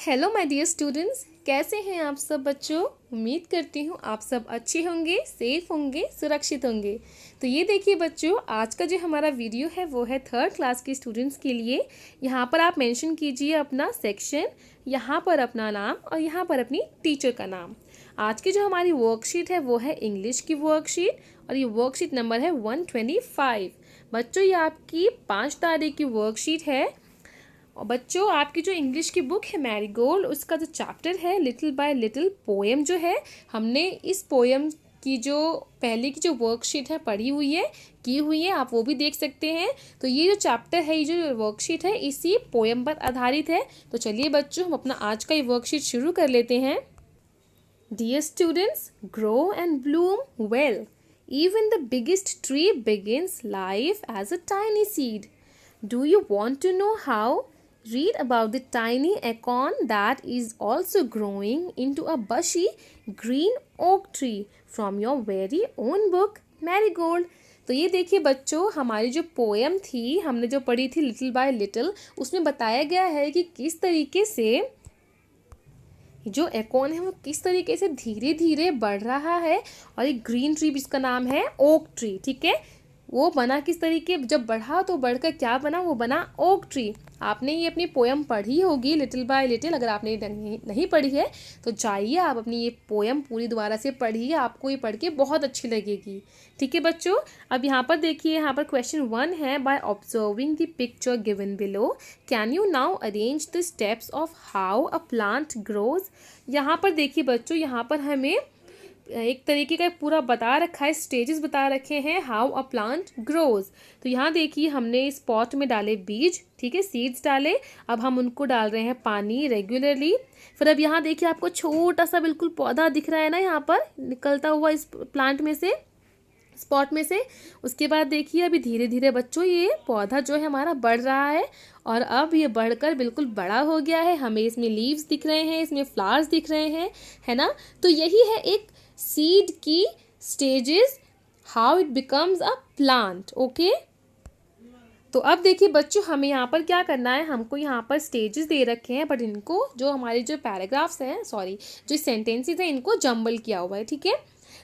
Hello my dear students, कैसे हैं आप सब बच्चों। उम्मीद करती हूँ आप सब अच्छे होंगे, सेफ होंगे, सुरक्षित होंगे। तो ये देखिए बच्चों, आज का जो हमारा वीडियो है वो है 3rd क्लास के स्टूडेंट्स के लिए। यहाँ पर आप मेंशन कीजिए अपना सेक्शन, यहाँ पर अपना नाम और यहाँ पर अपनी टीचर का नाम। आज की जो हमारी वर्कशीट है वो है इंग्लिश की वर्कशीट और ये वर्कशीट नंबर है 125। बच्चों ये आपकी 5 तारीख की वर्कशीट है। और बच्चों आपकी जो इंग्लिश की बुक है मैरीगोल्ड, उसका जो चैप्टर है लिटिल बाय लिटिल पोएम जो है, हमने इस पोएम की जो पहले की जो वर्कशीट है पढ़ी हुई है, की हुई है, आप वो भी देख सकते हैं। तो ये जो चैप्टर है, ये जो वर्कशीट है इसी पोएम पर आधारित है। तो चलिए बच्चों हम अपना आज का ये वर्कशीट शुरू कर लेते हैं। Dear students, grow and bloom well. Even the biggest tree begins life as a tiny seed. Do you want to know how? Read about the tiny acorn that is also growing into a bushy green oak tree from your very own book, Marigold. तो ये देखिए बच्चों, हमारी जो poem थी, हमने जो पढ़ी थी लिटिल बाय लिटिल, उसमें बताया गया है कि किस तरीके से जो एकोन है वो किस तरीके से धीरे धीरे बढ़ रहा है। और एक ग्रीन ट्री जिसका नाम है ओक ट्री, ठीक है, वो बना किस तरीके, जब बढ़ा तो बढ़कर क्या बना, वो बना ओक ट्री। आपने ये अपनी पोएम पढ़ी होगी लिटिल बाय लिटिल। अगर आपने नहीं पढ़ी है तो जाइए आप अपनी ये पोएम पूरी दोबारा से पढ़िए, आपको ये पढ़ के बहुत अच्छी लगेगी। ठीक है बच्चों, अब यहाँ पर देखिए, यहाँ पर क्वेश्चन 1 है, by observing the picture given below can you now arrange the steps of how a plant grows. यहाँ पर देखिए बच्चों, यहाँ पर हमें एक तरीके का पूरा बता रखा है, स्टेजेस बता रखे हैं हाउ अ प्लांट ग्रोज। तो यहाँ देखिए हमने इस पॉट में डाले बीज, ठीक है, सीड्स डाले। अब हम उनको डाल रहे हैं पानी रेगुलरली। फिर अब यहाँ देखिए आपको छोटा सा बिल्कुल पौधा दिख रहा है ना, यहाँ पर निकलता हुआ इस प्लांट में से, स्पॉट में से। उसके बाद देखिए अभी धीरे धीरे बच्चों ये पौधा जो है हमारा बढ़ रहा है और अब ये बढ़कर बिल्कुल बड़ा हो गया है। हमें इसमें लीव्स दिख रहे हैं, इसमें फ्लावर्स दिख रहे हैं, है ना। तो यही है एक सीड की stages, how it becomes a plant. Okay, तो अब देखिए बच्चों हमें यहाँ पर क्या करना है, हमको यहाँ पर स्टेजेस दे रखे हैं, बट इनको जो हमारे जो पैराग्राफ्स हैं, सॉरी जो सेंटेंसेस हैं, इनको जम्बल किया हुआ है, ठीक है।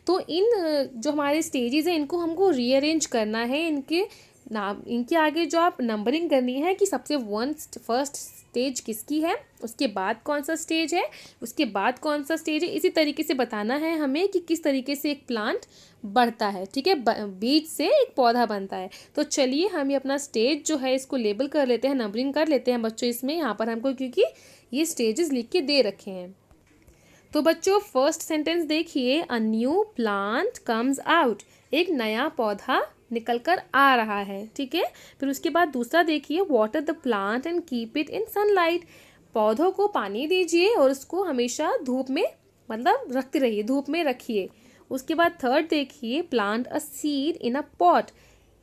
तो इन जो हमारे स्टेजेस हैं इनको हमको रीअरेंज करना है। इनके नाम, इनके आगे जो आप नंबरिंग करनी है कि सबसे फर्स्ट स्टेज किसकी है, उसके बाद कौन सा स्टेज है, उसके बाद कौन सा स्टेज है। इसी तरीके से बताना है हमें कि किस तरीके से एक प्लांट बढ़ता है, ठीक है, बीज से एक पौधा बनता है। तो चलिए हम ये अपना स्टेज जो है इसको लेबल कर लेते हैं, नंबरिंग कर लेते हैं बच्चों इसमें, यहाँ पर हमको क्योंकि ये स्टेजेस लिख के दे रखे हैं। तो बच्चों फर्स्ट सेंटेंस देखिए, a new plant comes out, एक नया पौधा निकल कर आ रहा है, ठीक है। फिर उसके बाद दूसरा देखिए, water the plant and keep it in sunlight, पौधों को पानी दीजिए और उसको हमेशा धूप में, मतलब रखते रहिए, धूप में रखिए। उसके बाद थर्ड देखिए, plant a seed in a pot,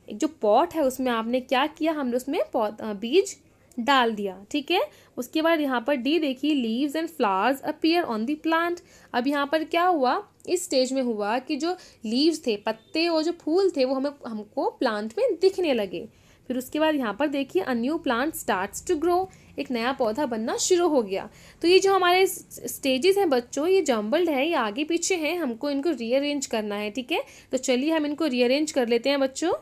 एक जो पॉट है उसमें आपने क्या किया, हमने उसमें बीज डाल दिया, ठीक है। उसके बाद यहाँ पर डी देखिए, leaves and flowers appear on the plant. अब यहाँ पर क्या हुआ, इस स्टेज में हुआ कि जो लीव्स थे, पत्ते और जो फूल थे वो हमको प्लांट में दिखने लगे। फिर उसके बाद यहाँ पर देखिए, a new plant starts to grow, एक नया पौधा बनना शुरू हो गया। तो ये जो हमारे स्टेजेस हैं बच्चों, ये जम्बल्ड है, ये आगे पीछे हैं, हमको इनको रीअरेंज करना है, ठीक है। तो चलिए हम इनको रीअरेंज कर लेते हैं बच्चों।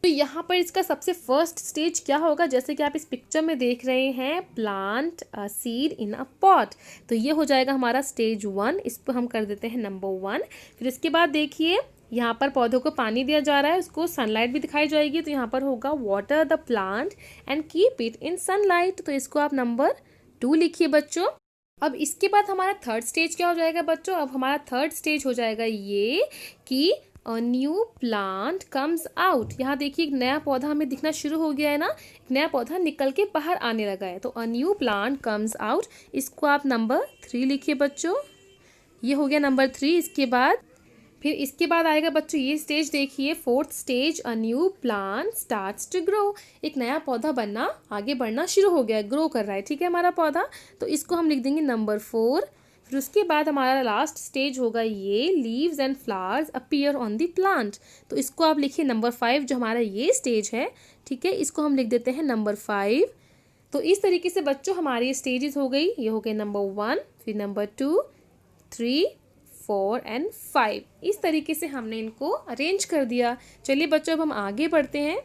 तो यहाँ पर इसका सबसे फर्स्ट स्टेज क्या होगा, जैसे कि आप इस पिक्चर में देख रहे हैं, plant a seed in a pot. तो ये हो जाएगा हमारा स्टेज 1, इस पर हम कर देते हैं नंबर 1। फिर इसके बाद देखिए यहाँ पर पौधों को पानी दिया जा रहा है, उसको सनलाइट भी दिखाई जाएगी, तो यहाँ पर होगा water the plant and keep it in sunlight. तो इसको आप नंबर 2 लिखिए बच्चों। अब इसके बाद हमारा थर्ड स्टेज क्या हो जाएगा बच्चों, अब हमारा थर्ड स्टेज हो जाएगा ये कि अ न्यू प्लांट कम्स आउट। यहाँ देखिए एक नया पौधा हमें दिखना शुरू हो गया है ना, एक नया पौधा निकल के बाहर आने लगा है। तो अ न्यू प्लांट कम्स आउट, इसको आप नंबर 3 लिखिए बच्चों। ये हो गया नंबर 3। इसके बाद फिर इसके बाद आएगा बच्चों ये स्टेज देखिए, fourth stage, a new plant starts to grow, एक नया पौधा बनना, आगे बढ़ना शुरू हो गया है, ग्रो कर रहा है, ठीक है हमारा पौधा। तो इसको हम लिख देंगे नंबर 4। फिर उसके बाद हमारा लास्ट स्टेज होगा ये, leaves and flowers appear on the plant. तो इसको आप लिखिए नंबर 5, जो हमारा ये स्टेज है, ठीक है, इसको हम लिख देते हैं नंबर 5। तो इस तरीके से बच्चों हमारी स्टेजेस हो गई। ये हो गए नंबर 1, फिर नंबर 2, 3, 4 एंड 5। इस तरीके से हमने इनको अरेंज कर दिया। चलिए बच्चों अब हम आगे बढ़ते हैं।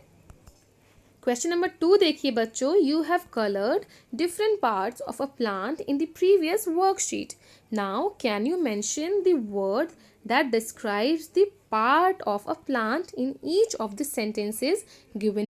क्वेश्चन नंबर 2 देखिए बच्चों, you have coloured different parts of a plant in the previous worksheet. Now can you mention the word that describes the part of a plant in each of the sentences given.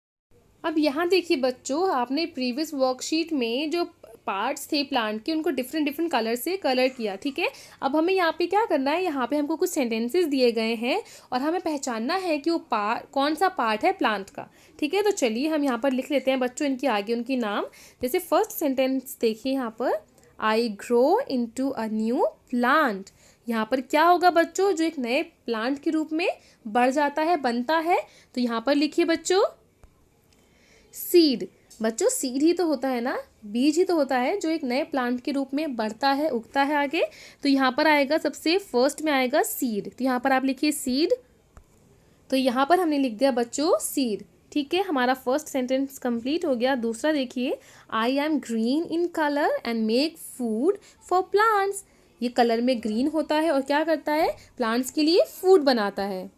अब यहाँ देखिए बच्चों, आपने previous worksheet में जो parts थे plant के उनको डिफरेंट डिफरेंट कलर से कलर किया, ठीक है। अब हमें यहाँ पे क्या करना है, यहाँ पे हमको कुछ सेंटेंसेस दिए गए हैं और हमें पहचानना है कि वो कौन सा पार्ट है प्लांट का, ठीक है। तो चलिए हम यहाँ पर लिख लेते हैं बच्चों इनके आगे उनकी नाम। जैसे फर्स्ट सेंटेंस देखिए यहाँ पर, I grow into a new plant. यहाँ पर क्या होगा बच्चों, जो एक नए प्लांट के रूप में बढ़ जाता है, बनता है। तो यहाँ पर लिखिए बच्चों सीड। बच्चों सीड ही तो होता है ना, बीज ही तो होता है जो एक नए प्लांट के रूप में बढ़ता है, उगता है आगे। तो यहाँ पर आएगा सबसे फर्स्ट में आएगा सीड। तो यहाँ पर आप लिखिए सीड। तो यहाँ पर हमने लिख दिया बच्चों सीड, ठीक है। हमारा फर्स्ट सेंटेंस कंप्लीट हो गया। दूसरा देखिए, I am green in colour and make food for plants. ये कलर में ग्रीन होता है और क्या करता है, प्लांट्स के लिए फूड बनाता है।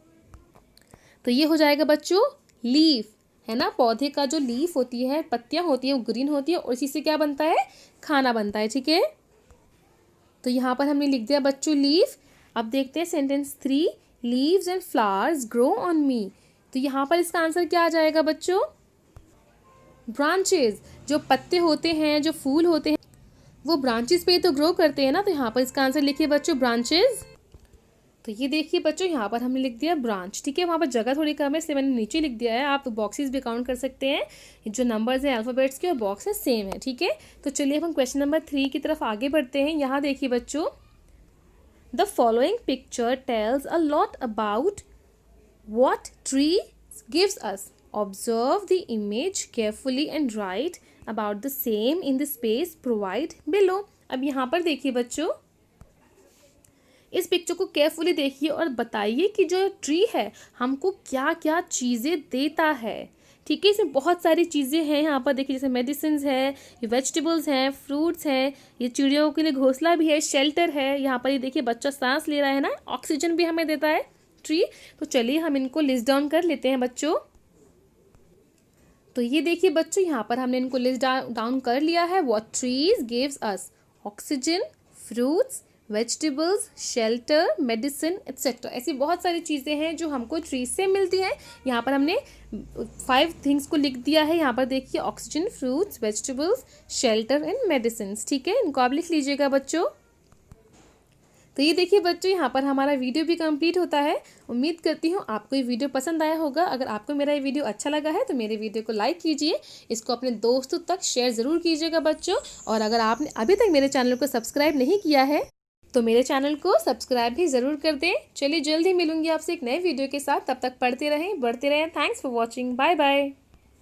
तो ये हो जाएगा बच्चों लीफ, है ना। पौधे का जो लीफ होती है, पत्तियां होती है, वो ग्रीन होती है और इसी से क्या बनता है, खाना बनता है, ठीक है। तो यहाँ पर हमने लिख दिया बच्चों लीफ। अब देखते हैं sentence 3, leaves and flowers grow on me. तो यहाँ पर इसका आंसर क्या आ जाएगा बच्चों, ब्रांचेस। जो पत्ते होते हैं, जो फूल होते हैं, वो ब्रांचेस पे तो ग्रो करते हैं ना। तो यहाँ पर इसका आंसर लिखिए बच्चों ब्रांचेस। तो ये देखिए बच्चों, यहाँ पर हमने लिख दिया ब्रांच, ठीक है। वहाँ पर जगह थोड़ी कम है इसलिए मैंने नीचे लिख दिया है। आप बॉक्सेस भी काउंट कर सकते हैं। जो नंबर्स हैं अल्फ़ाबेट्स के और बॉक्स है सेम है, ठीक है। तो चलिए अब हम क्वेश्चन नंबर 3 की तरफ आगे बढ़ते हैं। यहाँ देखिए बच्चों, the following picture tales a lot about what tree gives us. Observe the image carefully and right about the same in the space provide below. अब यहाँ पर देखिए बच्चों, इस पिक्चर को केयरफुली देखिए और बताइए कि जो ट्री है हमको क्या क्या चीज़ें देता है, ठीक है। इसमें बहुत सारी चीज़ें हैं यहाँ पर देखिए, जैसे मेडिसिन है, ये वेजिटेबल्स हैं, फ्रूट्स हैं, ये चिड़ियों के लिए घोंसला भी है, शेल्टर है। यहाँ पर ये देखिए बच्चा सांस ले रहा है ना, ऑक्सीजन भी हमें देता है ट्री। तो चलिए हम इनको लिस्ट डाउन कर लेते हैं बच्चों। तो ये देखिए बच्चों, यहाँ पर हमने इनको लिस्ट डाउन कर लिया है। What trees gives us, oxygen, fruits, vegetables, shelter, medicine etcetera. ऐसी बहुत सारी चीज़ें हैं जो हमको ट्रीज से मिलती हैं। यहाँ पर हमने 5 थिंग्स को लिख दिया है। यहाँ पर देखिए oxygen, fruits, vegetables, shelter and medicine, ठीक है। इनको आप लिख लीजिएगा बच्चों। तो ये देखिए बच्चों, यहाँ पर हमारा वीडियो भी कंप्लीट होता है। उम्मीद करती हूँ आपको ये वीडियो पसंद आया होगा। अगर आपको मेरा ये वीडियो अच्छा लगा है तो मेरे वीडियो को लाइक कीजिए, इसको अपने दोस्तों तक शेयर ज़रूर कीजिएगा बच्चों। और अगर आपने अभी तक मेरे चैनल को सब्सक्राइब नहीं किया है तो मेरे चैनल को सब्सक्राइब भी ज़रूर कर दें। चलिए जल्द ही मिलूंगी आपसे एक नए वीडियो के साथ। तब तक पढ़ते रहें, बढ़ते रहें। Thanks for watching, bye bye.